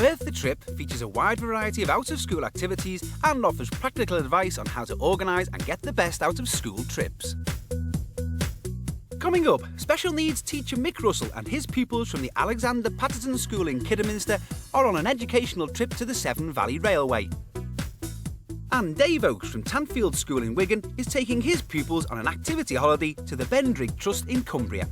Worth the Trip features a wide variety of out-of-school activities and offers practical advice on how to organise and get the best out of school trips. Coming up, special needs teacher Mick Russell and his pupils from the Alexander Patterson School in Kidderminster are on an educational trip to the Severn Valley Railway. And Dave Oakes from Tanfield School in Wigan is taking his pupils on an activity holiday to the Vendrig Trust in Cumbria.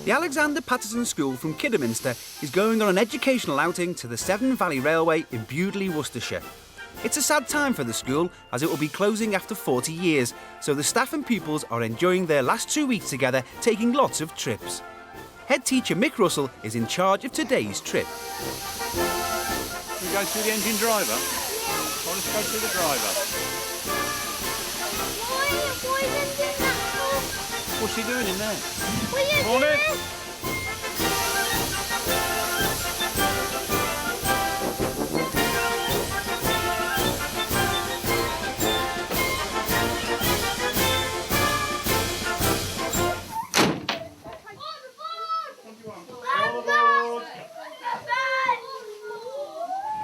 The Alexander Patterson School from Kidderminster is going on an educational outing to the Severn Valley Railway in Bewdley, Worcestershire. It's a sad time for the school as it will be closing after 40 years, so the staff and pupils are enjoying their last 2 weeks together, taking lots of trips. Head teacher Mick Russell is in charge of today's trip. We go through the engine driver? Or let's go through the driver. What's he doing in there? Morning.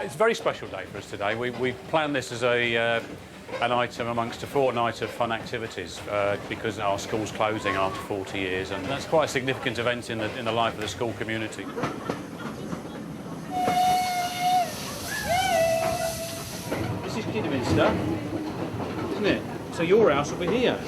It's a very special day for us today. We planned this as an item amongst a fortnight of fun activities because our school's closing after 40 years, and that's quite a significant event in the life of the school community. This is Kidderminster, isn't it? So your house will be here.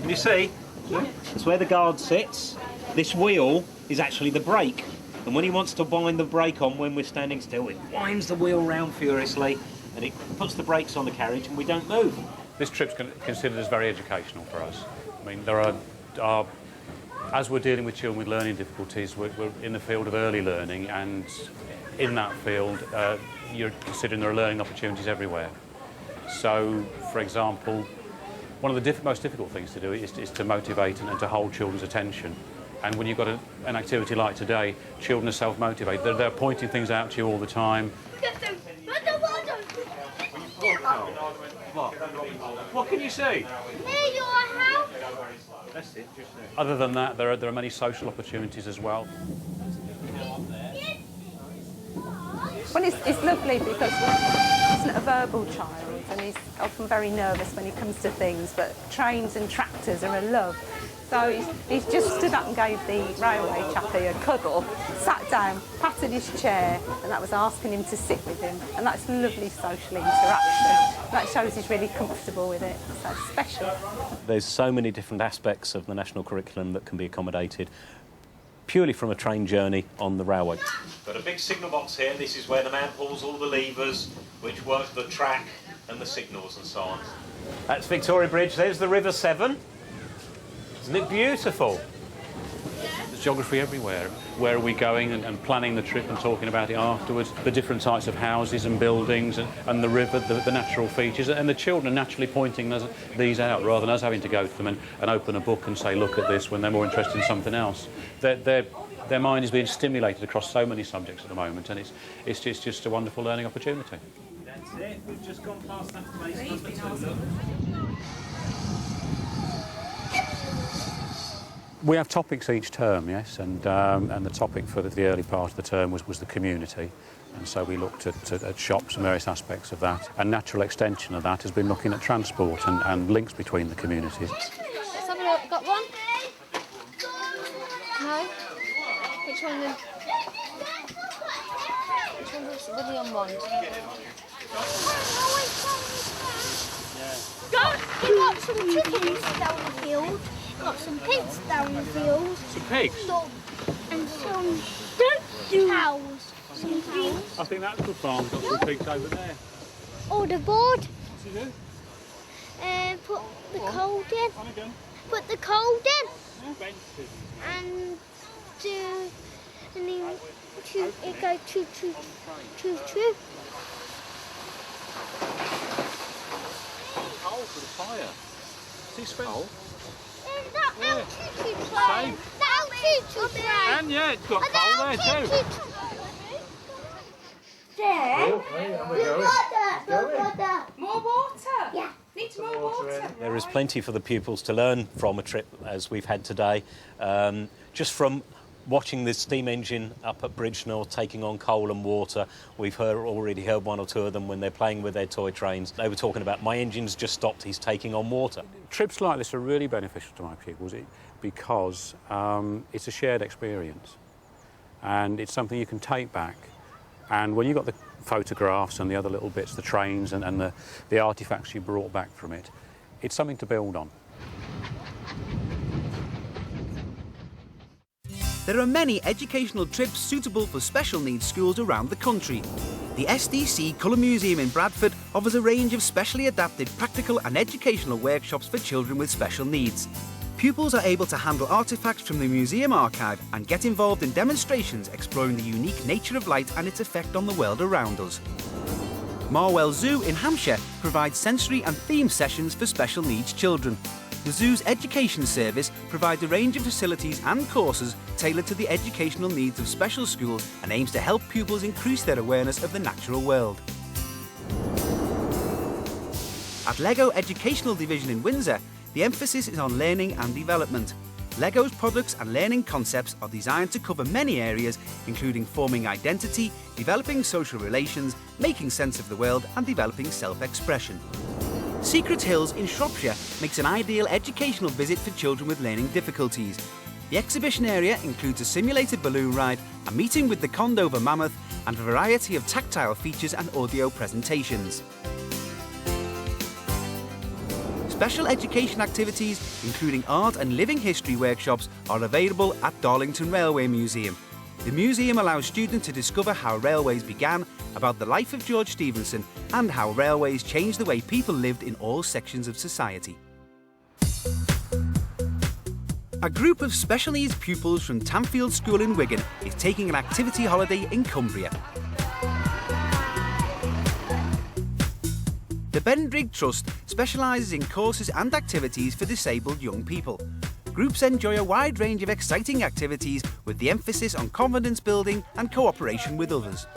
Can you see? Yeah. That's where the guard sits. This wheel is actually the brake. And when he wants to wind the brake on when we're standing still, it winds the wheel round furiously and it puts the brakes on the carriage and we don't move. This trip's considered as very educational for us. I mean, there are as we're dealing with children with learning difficulties, we're in the field of early learning, and in that field, you're considering there are learning opportunities everywhere. So, for example, one of the most difficult things to do is to motivate and to hold children's attention. And when you've got an activity like today, children are self-motivated. They're pointing things out to you all the time. What can you see? Other than that, there are many social opportunities as well. Well, it's lovely because he's not a verbal child and he's often very nervous when he comes to things, but trains and tractors are a love. So he's just stood up and gave the railway chappie a cuddle, sat down, patted his chair, and that was asking him to sit with him. And that's lovely social interaction. That shows he's really comfortable with it. So it's special. There's so many different aspects of the national curriculum that can be accommodated purely from a train journey on the railway. Got a big signal box here. This is where the man pulls all the levers, which work the track and the signals and so on. That's Victoria Bridge. There's the River Severn. Isn't it beautiful? There's geography everywhere. Where are we going and planning the trip and talking about it afterwards. The different types of houses and buildings and the river, the natural features. And the children are naturally pointing these out rather than us having to go to them and open a book and say, look at this, when they're more interested in something else. Their mind is being stimulated across so many subjects at the moment, and it's just a wonderful learning opportunity. That's it. We've just gone past that place number 2. We have topics each term, yes, and the topic for the early part of the term was the community, and so we looked at shops and various aspects of that, and natural extension of that has been looking at transport and links between the communities. Let's have a look. Got one? No? Which one then? Which one was the on one? You got some chickens down the field. Got some pigs down the field. Some pigs? And some cows. Some cows. I think that's a good farm. Got some pigs over there. Order board. What's he do? Put the cold in. On again. Put the cold in. Benches. And then it goes choo choo choo choo. Coal for the fire. Is he spent? That choo-choo train. That choo-choo train. And yeah, it's got coal there too. There. Water. More water? Yeah. There is plenty for the pupils to learn from a trip as we've had today. Just from watching the steam engine up at Bridgenorth taking on coal and water, we've already heard one or two of them when they're playing with their toy trains. They were talking about, my engine's just stopped, he's taking on water. Trips like this are really beneficial to my pupils because it's a shared experience and it's something you can take back. And when you've got the photographs and the other little bits, the trains and the artefacts you brought back from it, it's something to build on. There are many educational trips suitable for special needs schools around the country. The SDC Colour Museum in Bradford offers a range of specially adapted practical and educational workshops for children with special needs. Pupils are able to handle artefacts from the museum archive and get involved in demonstrations exploring the unique nature of light and its effect on the world around us. Marwell Zoo in Hampshire provides sensory and theme sessions for special needs children. The zoo's education service provides a range of facilities and courses tailored to the educational needs of special schools and aims to help pupils increase their awareness of the natural world. At LEGO Educational Division in Windsor, the emphasis is on learning and development. LEGO's products and learning concepts are designed to cover many areas, including forming identity, developing social relations, making sense of the world and developing self-expression. Secret Hills in Shropshire makes an ideal educational visit for children with learning difficulties. The exhibition area includes a simulated balloon ride, a meeting with the Condover mammoth and a variety of tactile features and audio presentations. Special education activities, including art and living history workshops, are available at Darlington Railway Museum. The museum allows students to discover how railways began, about the life of George Stephenson, and how railways changed the way people lived in all sections of society. A group of special needs pupils from Tamfield School in Wigan is taking an activity holiday in Cumbria. The Bendrig Trust specialises in courses and activities for disabled young people. Groups enjoy a wide range of exciting activities with the emphasis on confidence building and cooperation with others.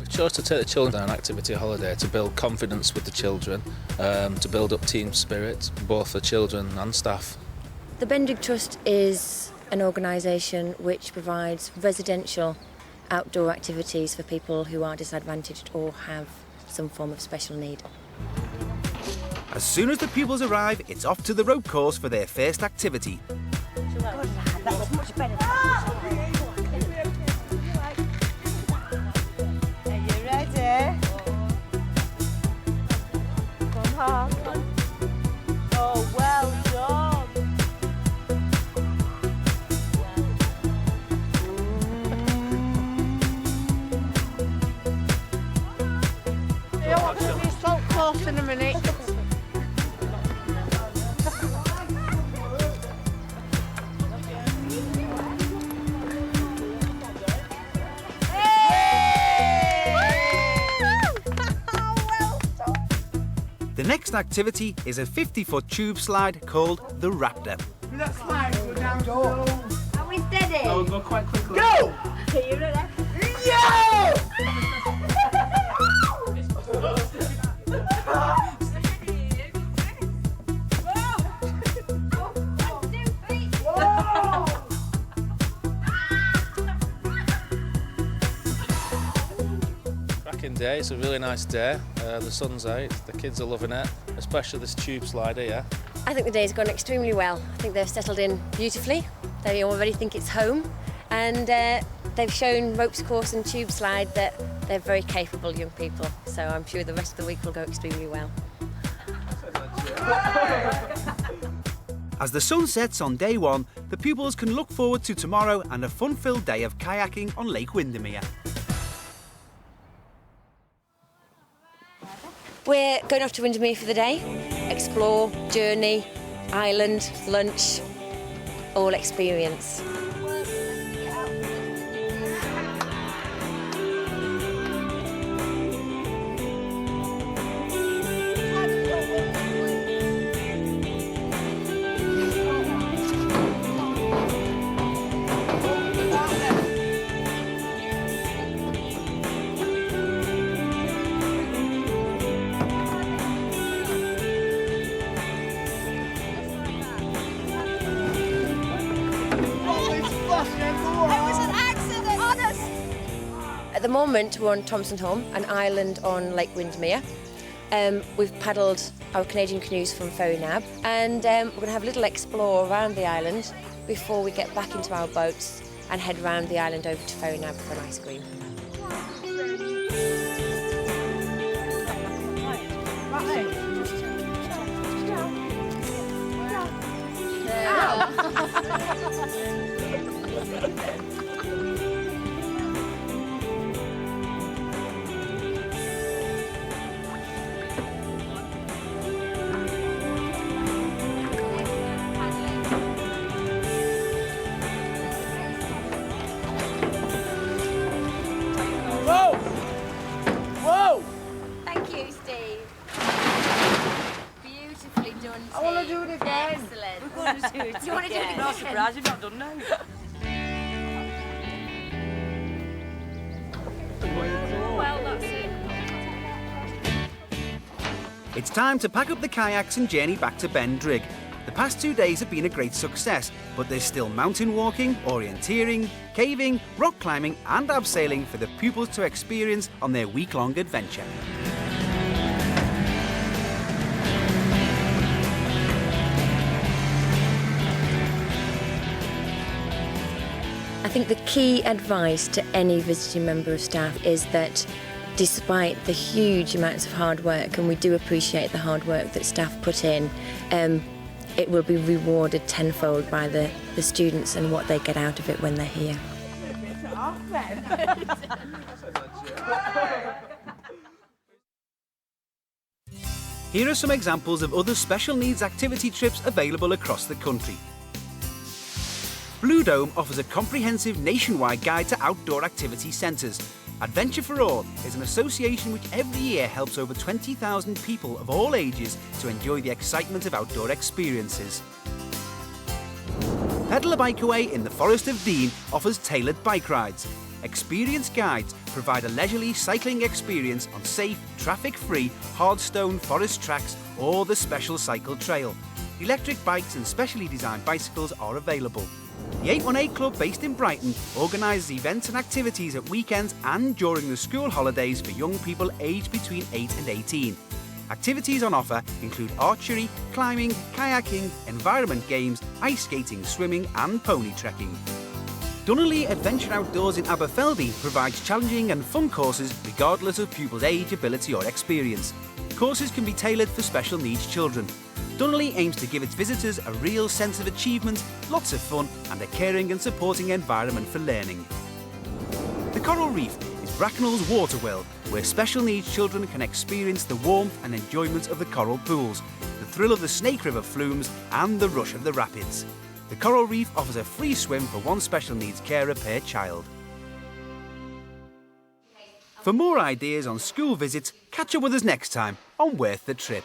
We chose to take the children on an activity holiday to build confidence with the children, to build up team spirit, both for children and staff. The Bendrig Trust is an organisation which provides residential outdoor activities for people who are disadvantaged or have some form of special need. As soon as the pupils arrive, it's off to the rope course for their first activity. That's much better. Are you ready? Come on. Oh, well done. You don't want to be so close in a minute. The next activity is a 50-foot tube slide called the Raptor. That slide go down. Go. Are we steady? Oh, go quite quickly. Go! Are you ready? Yo! Cracking day, it's a really nice day. The sun's out, the kids are loving it, especially this tube slide here. I think the day's gone extremely well. I think they've settled in beautifully. They already think it's home, and they've shown ropes course and tube slide that they're very capable young people. So I'm sure the rest of the week will go extremely well. As the sun sets on day one, the pupils can look forward to tomorrow and a fun-filled day of kayaking on Lake Windermere. We're going off to Windermere for the day. Explore, journey, island, lunch, all experience. the moment we're on Thompson Home, an island on Lake Windermere. We've paddled our Canadian canoes from Fonab, and we're going to have a little explore around the island before we get back into our boats and head round the island over to Fonab for an ice cream. Thank you, Steve. Beautifully done, Steve. I want to do it again. Excellent. We're going to do it. Do you want to do it again? No surprise, you've not done now. Well, that's it. It's time to pack up the kayaks and journey back to Ben Drigg. The past 2 days have been a great success, but there's still mountain walking, orienteering, caving, rock climbing and abseiling for the pupils to experience on their week-long adventure. I think the key advice to any visiting member of staff is that despite the huge amounts of hard work, and we do appreciate the hard work that staff put in, it will be rewarded tenfold by the students and what they get out of it when they're here. Here are some examples of other special needs activity trips available across the country. Blue Dome offers a comprehensive nationwide guide to outdoor activity centres. Adventure for All is an association which every year helps over 20,000 people of all ages to enjoy the excitement of outdoor experiences. Pedal a Bike Away in the Forest of Dean offers tailored bike rides. Experienced guides provide a leisurely cycling experience on safe, traffic-free, hard-stone forest tracks or the special cycle trail. Electric bikes and specially designed bicycles are available. The 818 Club, based in Brighton, organises events and activities at weekends and during the school holidays for young people aged between 8 and 18. Activities on offer include archery, climbing, kayaking, environment games, ice skating, swimming and pony trekking. Dunolly Adventure Outdoors in Aberfeldy provides challenging and fun courses regardless of pupils' age, ability or experience. Courses can be tailored for special needs children. Dunolly aims to give its visitors a real sense of achievement, lots of fun and a caring and supporting environment for learning. The Coral Reef is Bracknell's water world, where special needs children can experience the warmth and enjoyment of the coral pools, the thrill of the Snake River flumes and the rush of the rapids. The Coral Reef offers a free swim for one special needs carer per child. For more ideas on school visits, catch up with us next time on Worth the Trip.